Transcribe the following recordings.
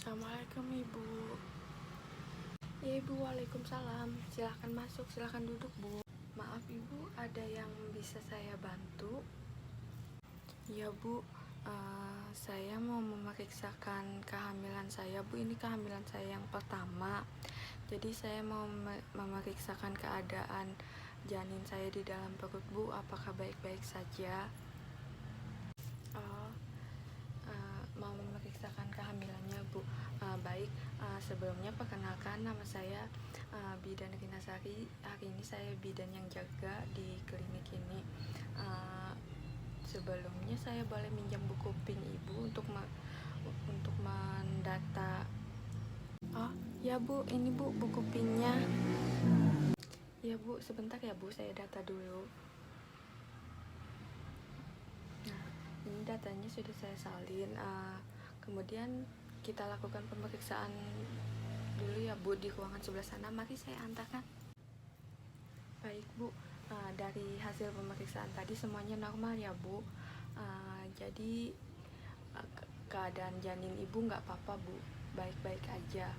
Assalamualaikum Ibu. Ya Ibu, waalaikumsalam. Silahkan masuk, silahkan duduk Bu. Maaf Ibu, ada yang bisa saya bantu? Ya Bu, saya mau memeriksakan kehamilan saya Bu. Ini kehamilan saya yang pertama. Jadi saya mau memeriksakan keadaan janin saya di dalam perut Bu. Apakah baik-baik saja? Mau memeriksakan kehamilannya Bu. Baik, sebelumnya perkenalkan, nama saya Bidan Rinasari. Hari ini saya bidan yang jaga di klinik ini. Sebelumnya saya boleh minjam buku PIN Ibu untuk mendata. Oh ya Bu, ini Bu buku PIN-nya. Ya Bu, sebentar ya Bu, saya data dulu. Nah, ini datanya sudah saya salin. Kemudian kita lakukan pemeriksaan dulu ya Bu di ruangan sebelah sana. Mari saya antarkan. Baik Bu, dari hasil pemeriksaan tadi semuanya normal ya Bu. Jadi keadaan janin Ibu nggak apa-apa Bu, baik-baik aja.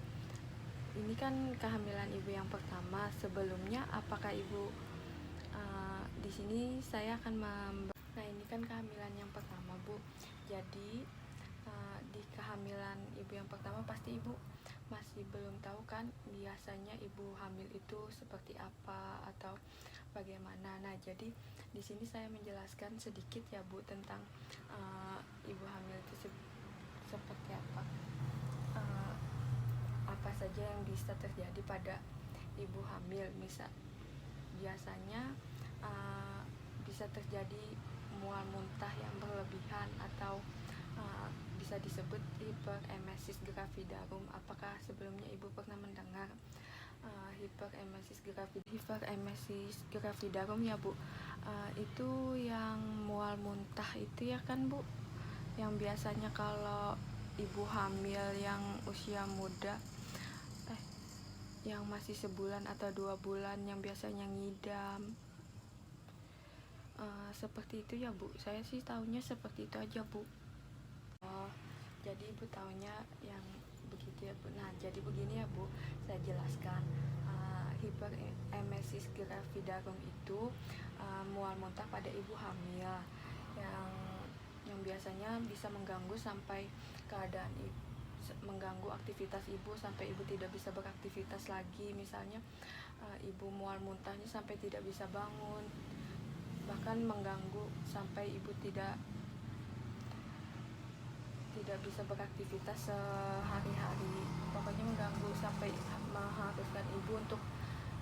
Ini kan kehamilan Ibu yang pertama. Sebelumnya apakah Ibu di sini saya akan Nah, ini kan kehamilan yang pertama Bu. Jadi di kehamilan Ibu yang pertama pasti Ibu masih belum tahu kan biasanya Ibu hamil itu seperti apa atau bagaimana. Nah, jadi di sini saya menjelaskan sedikit ya Bu tentang Ibu hamil itu seperti apa. Apa saja yang bisa terjadi pada Ibu hamil. Biasanya bisa terjadi mual muntah yang berlebihan atau bisa disebut hiperemesis gravidarum. Apakah sebelumnya Ibu pernah mendengar hiperemesis gravidarum ya Bu? Itu yang mual muntah itu ya kan Bu, yang biasanya kalau ibu hamil yang usia muda yang masih sebulan atau 2 bulan yang biasanya ngidam. Seperti itu ya Bu, saya sih tahunya seperti itu aja Bu. Oh, jadi Ibu tahunya yang begitu ya Bu. Nah, jadi begini ya Bu, saya jelaskan. Hiperemesis gravidarum itu mual muntah pada ibu hamil yang biasanya bisa mengganggu sampai keadaan mengganggu aktivitas ibu sampai ibu tidak bisa beraktivitas lagi. Misalnya ibu mual muntahnya sampai tidak bisa bangun, bahkan mengganggu sampai ibu tidak bisa beraktivitas sehari-hari. Pokoknya mengganggu sampai mengharuskan ibu untuk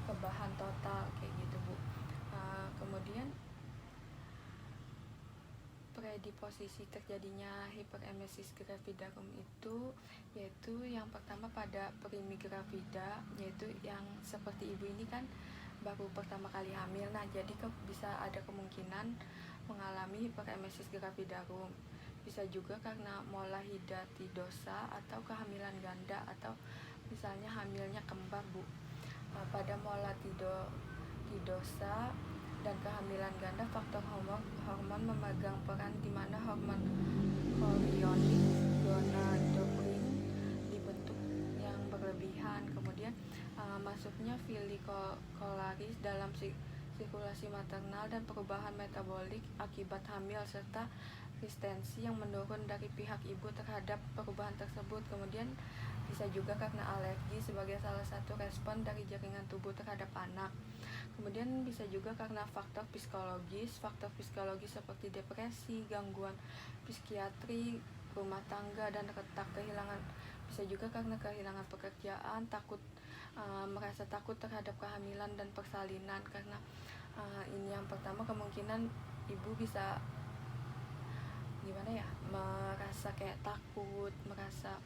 rebahan total kayak gitu Bu. Kemudian predisposisi terjadinya hiperemesis gravidarum itu yaitu yang pertama pada primigravida, yaitu yang seperti ibu ini kan baru pertama kali hamil. Nah, jadi bisa ada kemungkinan mengalami hiperemesis gravidarum. Bisa juga karena molahidatidosa atau kehamilan ganda atau misalnya hamilnya kembar Bu. Pada molahidatidosa dan kehamilan ganda, faktor hormon memegang peran di mana hormon chorionic gonadotropin dibentuk yang berlebihan. Kemudian masuknya filikularis dalam sirkulasi maternal dan perubahan metabolik akibat hamil serta resistensi yang menurun dari pihak ibu terhadap perubahan tersebut. Kemudian bisa juga karena alergi sebagai salah satu respon dari jaringan tubuh terhadap anak. Kemudian bisa juga karena faktor psikologis seperti depresi, gangguan psikiatri, rumah tangga, dan retak kehilangan. Bisa juga karena kehilangan pekerjaan, merasa takut terhadap kehamilan dan persalinan. Karena ini yang pertama, kemungkinan ibu bisa merasa kayak takut, merasa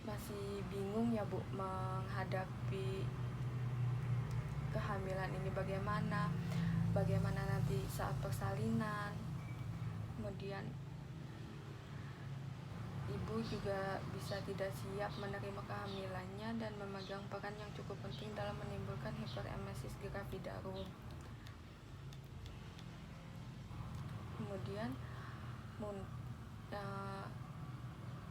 masih bingung ya Bu menghadapi kehamilan ini bagaimana nanti saat persalinan. Kemudian ibu juga bisa tidak siap menerima kehamilannya dan memegang peran yang cukup penting dalam menimbulkan hiperemesis gravidarum. Kemudian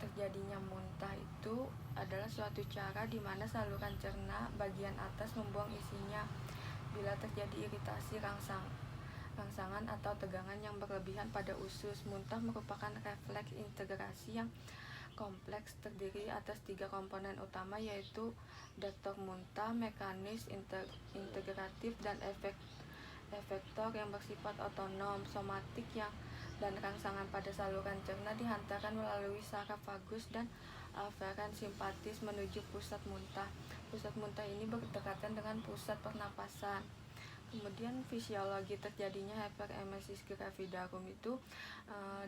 terjadinya muntah itu adalah suatu cara di mana saluran cerna bagian atas membuang isinya. Bila terjadi iritasi rangsangan atau tegangan yang berlebihan pada usus, muntah merupakan refleks integrasi yang kompleks terdiri atas 3 komponen utama, yaitu dektor muntah, mekanis integratif, dan efektor yang bersifat otonom. Somatik dan rangsangan pada saluran cerna dihantarkan melalui saraf vagus dan aferan simpatis menuju pusat muntah. Pusat muntah ini berdekatan dengan pusat pernapasan. Kemudian fisiologi terjadinya hyperemesis gravidarum itu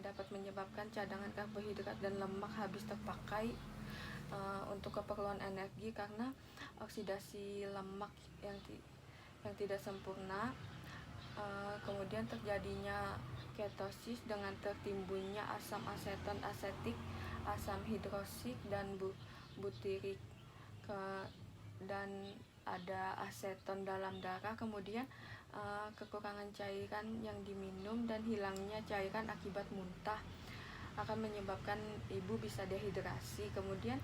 dapat menyebabkan cadangan karbohidrat dan lemak habis terpakai untuk keperluan energi karena oksidasi lemak yang tidak sempurna. Kemudian terjadinya ketosis dengan tertimbunnya asam aseton asetik, asam hidroksik, dan butyric, dan ada aseton dalam darah. Kemudian kekurangan cairan yang diminum dan hilangnya cairan akibat muntah akan menyebabkan ibu bisa dehidrasi. Kemudian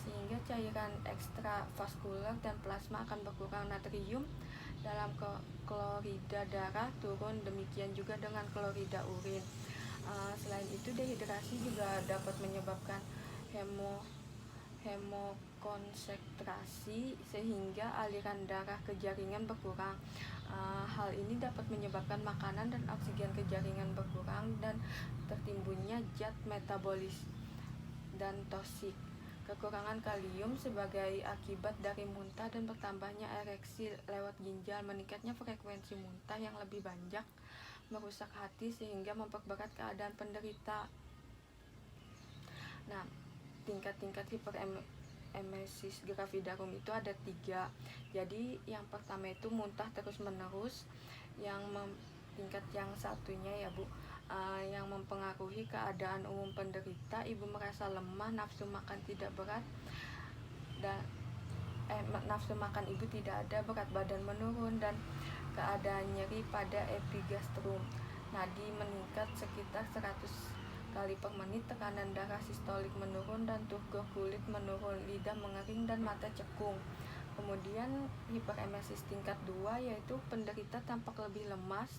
sehingga cairan ekstravaskuler dan plasma akan berkurang. Natrium dalam klorida darah turun, demikian juga dengan klorida urin. Selain itu, dehidrasi juga dapat menyebabkan hemokonsentrasi sehingga aliran darah ke jaringan berkurang. Hal ini dapat menyebabkan makanan dan oksigen ke jaringan berkurang dan tertimbunnya zat metabolis dan toksik. Kekurangan kalium sebagai akibat dari muntah dan bertambahnya ereksi lewat ginjal. Meningkatnya frekuensi muntah yang lebih banyak merusak hati sehingga memperberat keadaan penderita. Nah, tingkat-tingkat hyperemesis gravidarum itu ada 3. Jadi yang pertama itu muntah terus menerus, tingkat yang satunya ya Bu, yang mempengaruhi keadaan umum penderita. Ibu merasa lemah, nafsu makan tidak berat, nafsu makan ibu tidak ada, berat badan menurun, dan keadaan nyeri pada epigastrum. Nadi meningkat sekitar 100 kali per menit, tekanan darah sistolik menurun, dan turgor kulit menurun, lidah mengering, dan mata cekung. Kemudian hiperemesis tingkat 2 yaitu penderita tampak lebih lemas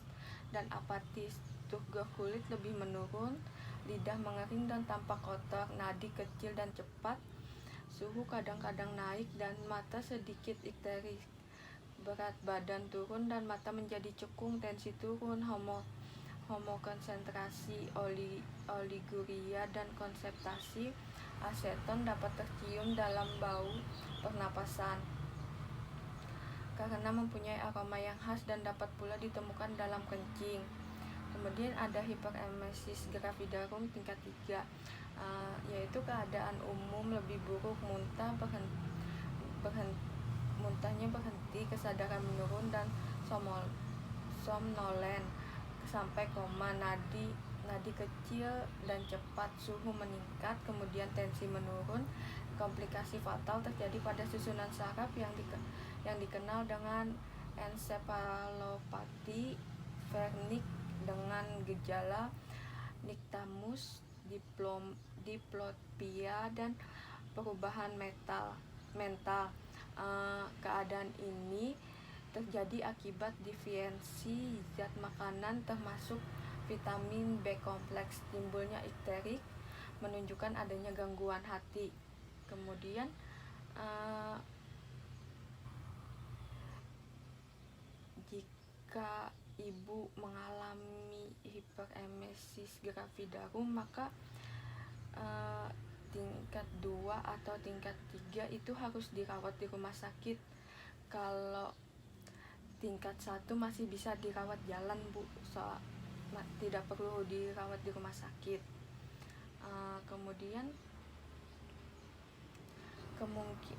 dan apatis, turgor kulit lebih menurun, lidah mengering dan tampak kotor, nadi kecil dan cepat, suhu kadang-kadang naik dan mata sedikit ikterik, berat badan turun dan mata menjadi cekung, tensi turun, homokonsentrasi, oliguria, dan konseptasi. Aseton dapat tercium dalam bau pernapasan karena mempunyai aroma yang khas dan dapat pula ditemukan dalam kencing. Kemudian ada hiperemesis gravidarum tingkat 3, yaitu keadaan umum lebih buruk, muntahnya berhenti, kesadaran menurun, dan somnolen sampai koma, nadi kecil dan cepat, suhu meningkat, kemudian tensi menurun. Komplikasi fatal terjadi pada susunan saraf yang dikenal dengan ensephalopati vernik dengan gejala nixtamus, diplopia, dan perubahan mental. Keadaan ini terjadi akibat defisiensi zat makanan termasuk vitamin B kompleks. Timbulnya ikterik menunjukkan adanya gangguan hati. Kemudian jika ibu mengalami hiperemesis gravidarum, maka tingkat 2 atau tingkat 3 itu harus dirawat di rumah sakit. Kalau tingkat 1 masih bisa dirawat jalan Bu, tidak perlu dirawat di rumah sakit. Kemudian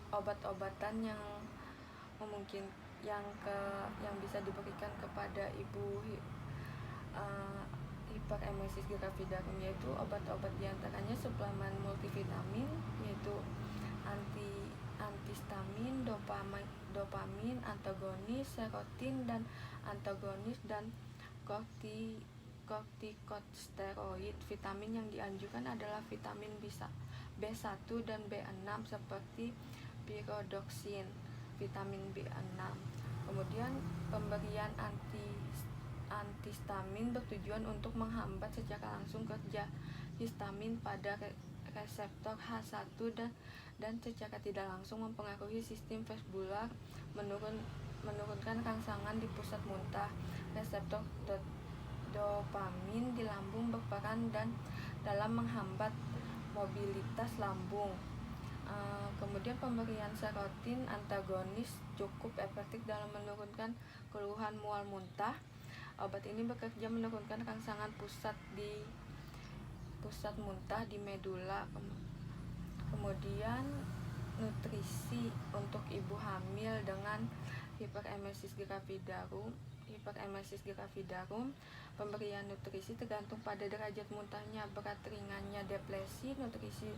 obat-obatan yang bisa diberikan kepada ibu hiperemesis gravidarum, yaitu obat-obat diantaranya suplemen multivitamin, yaitu antihistamin, dopamin antagonis, serotin dan antagonis, dan kortikosteroid. Vitamin yang dianjurkan adalah vitamin B1 dan B6 seperti pyridoxine, vitamin B6. Kemudian pemberian antihistamin bertujuan untuk menghambat secara langsung kerja histamin pada reseptor H1 dan secara tidak langsung mempengaruhi sistem vestibular, menurunkan rangsangan di pusat muntah. Reseptor dopamin di lambung berperan dalam menghambat mobilitas lambung. Kemudian pemberian serotonin antagonis cukup efektif dalam menurunkan keluhan mual muntah. Obat ini bekerja menurunkan rangsangan pusat muntah di medula. Kemudian nutrisi untuk ibu hamil dengan hiperemesis gravidarum. Pemberian nutrisi tergantung pada derajat muntahnya, berat ringannya depresi. Nutrisi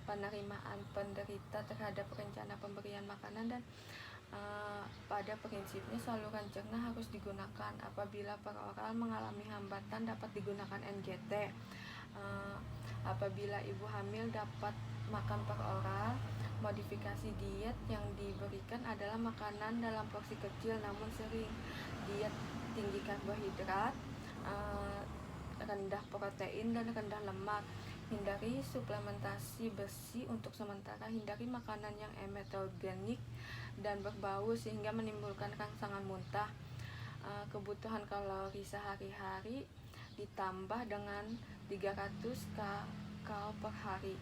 penerimaan penderita terhadap rencana pemberian makanan dan pada prinsipnya saluran cerna harus digunakan. Apabila peroral mengalami hambatan dapat digunakan NGT. Apabila ibu hamil dapat makan peroral, modifikasi diet yang diberikan adalah makanan dalam porsi kecil namun sering, diet tinggi karbohidrat, rendah protein dan rendah lemak. Hindari suplementasi besi untuk sementara. Hindari makanan yang emetogenik dan berbau sehingga menimbulkan rangsangan muntah. Kebutuhan kalori sehari-hari ditambah dengan 300 kcal per hari.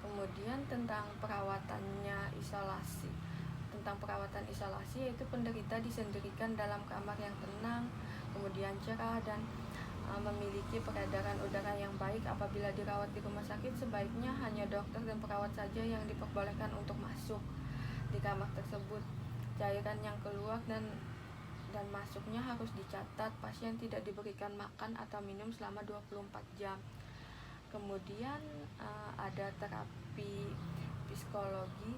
Kemudian tentang perawatan isolasi, yaitu penderita disendirikan dalam kamar yang tenang, kemudian cerah dan memiliki peredaran udara yang baik. Apabila dirawat di rumah sakit, sebaiknya hanya dokter dan perawat saja yang diperbolehkan untuk masuk di kamar tersebut. Cairan yang keluar dan masuknya harus dicatat. Pasien tidak diberikan makan atau minum selama 24 jam. Kemudian ada terapi psikologi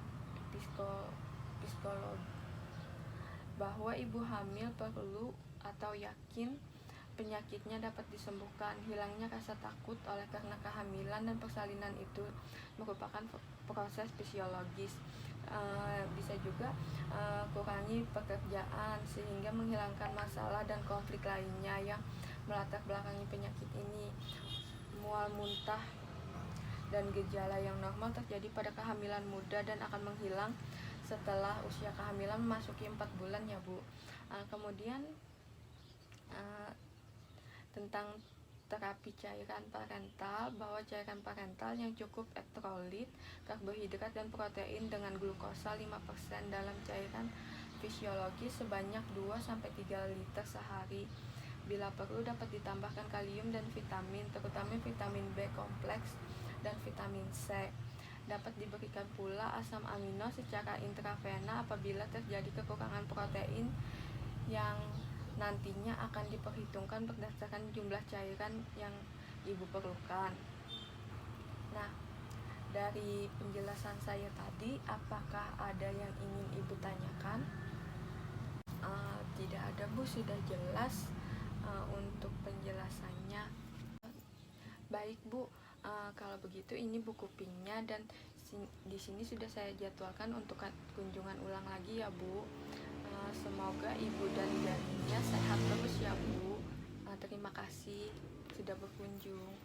bahwa ibu hamil perlu atau yakin penyakitnya dapat disembuhkan. Hilangnya rasa takut oleh karena kehamilan dan persalinan itu merupakan proses fisiologis. Bisa juga kurangi pekerjaan sehingga menghilangkan masalah dan konflik lainnya yang melatar belakangi penyakit ini. Mual muntah dan gejala yang normal terjadi pada kehamilan muda dan akan menghilang setelah usia kehamilan memasuki 4 bulan ya Bu. Kemudian tentang terapi cairan parental, bahwa cairan parental yang cukup elektrolit, karbohidrat dan protein dengan glukosa 5% dalam cairan fisiologis sebanyak 2-3 liter sehari. Bila perlu dapat ditambahkan kalium dan vitamin, terutama vitamin B kompleks dan vitamin C. Dapat diberikan pula asam amino secara intravena apabila terjadi kekurangan protein yang nantinya akan diperhitungkan berdasarkan jumlah cairan yang ibu perlukan. Nah, dari penjelasan saya tadi, apakah ada yang ingin ibu tanyakan? Tidak ada Bu, sudah jelas untuk penjelasannya. Baik Bu, kalau begitu ini buku pinknya dan di sini sudah saya jadwalkan untuk kunjungan ulang lagi ya Bu. Semoga ibu dan janinnya sehat terus ya Bu. Terima kasih sudah berkunjung.